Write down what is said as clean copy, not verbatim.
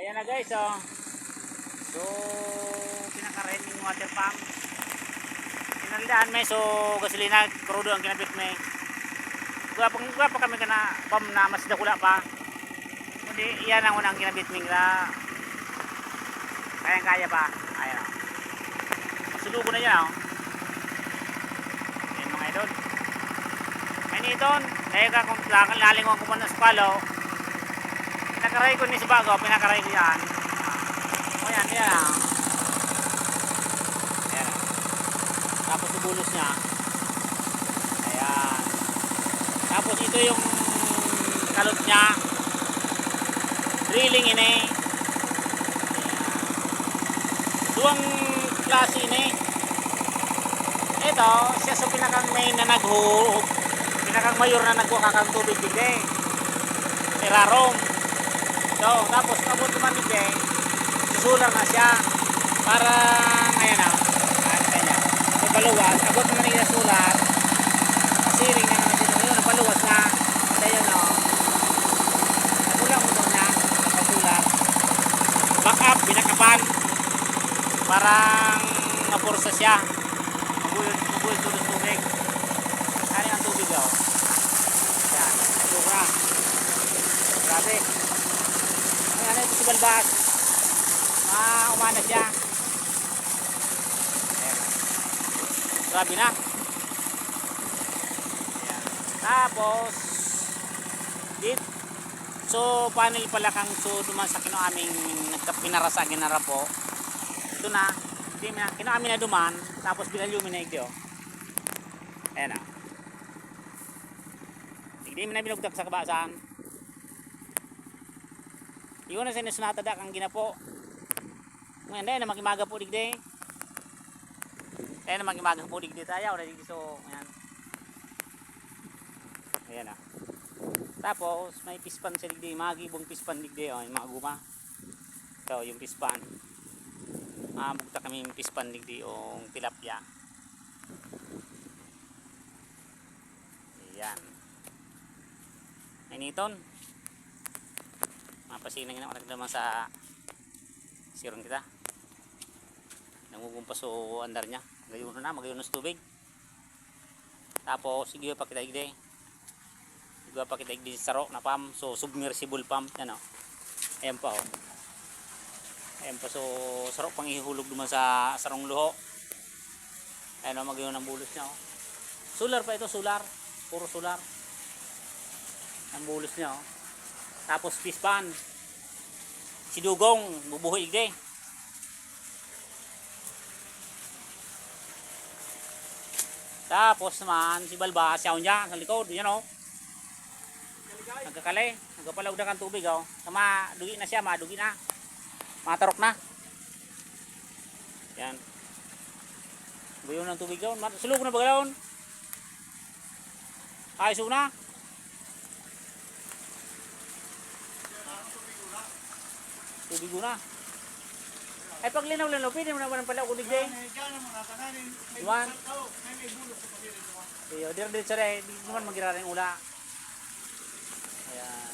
Ayan na guys, oh. So, pinaka-running water pump. Pinalitaan may so gasolina crudo ang kinabit may. Gwa pa kami kana pump na mas dakula pa. Kundi iyan ang unang kinabit ming na kaya pa. Ayan. Oh. Masulubo na yan, oh. Ayan mga idol. Ngayon iton, kaya ka kung lalingwang ko muna sa palo. Pinakaray ko ni sa bago, pinakaray ko yan. O yan, yan. Ayan. Tapos ibulos niya. Ayan. Tapos ito yung kalot niya. Drilling ini. Ayan. Duwang klase ini. Ito, siya sa pinakang main na naghulog. Pinakang mayor na nagkuha kang tubig digay. Terrarom. So, tapos abot naman digay. Solar na siya. Para ngayon na. Kanya. So, baluwas. Abot naman digay solar. Kasiring na naman dito. Yun, baluwas na. Kaya yun, no. Nagulang mo doon na. Sa solar. Back up, binakapan. Parang napursa siya. Mabuhay tulog tubig. Ano ang tubig, oh. Yan. Nagulog na. Grabe. Ayan, ito si Balbas. Umana siya. Ayan. Grabe na. Ayan. Tapos dito. So panel pala kang so duman sa kino aming nagkapinarasa ginara po. Ito na. Kino amin na duman. Tapos binalyumi na ito. Ayan na. Hindi mo na binugtak sa kabasan. Iwan na sa nasunatadak ang ginapo. Ngayon dahil na magimaga po digde. Dahil na magimaga po digde tayo. So, ayan. Ayan na. Tapos may pispan sa digde. Magibong pispan digde. O, yung mga guma. Ito yung pispan. Bukta kami yung pispan digde. O tilapia. Ayan. Initon. Mapasinang na naman sa siron kita. Nangugumpas o andar niya. Gayuno na, magayunos tubig. Tapos sige pa kita igde. Sige pa kita igde sa saro na pump. So submersible pump yan, oh. Ayan pa, oh. Ayan pa, so saro pang ihulog duman sa sarong luho. Ayan, oh, magayun ang bulos niya, oh. Solar pa ito, solar. Puro solar. Ang bulos niya, oh. Tapos pispan. Si Dugong bubuhay igde. Tapos naman si Balbas siya niya sa likod, yan, oh. Nagkakali, nagkapalawag na kang tubig, oh. Sama dugi na siya, madugi na. Matarok na. Yan. Bayon ng tubig daw. Sulog na ba gawon? Ayos na. Tubig na. Ay pag linaw-linaw, pwede mo naman pala kunig din. Iwan. Iyo, dire-dire sa rin. Hindi naman magiraring ula. Ayan.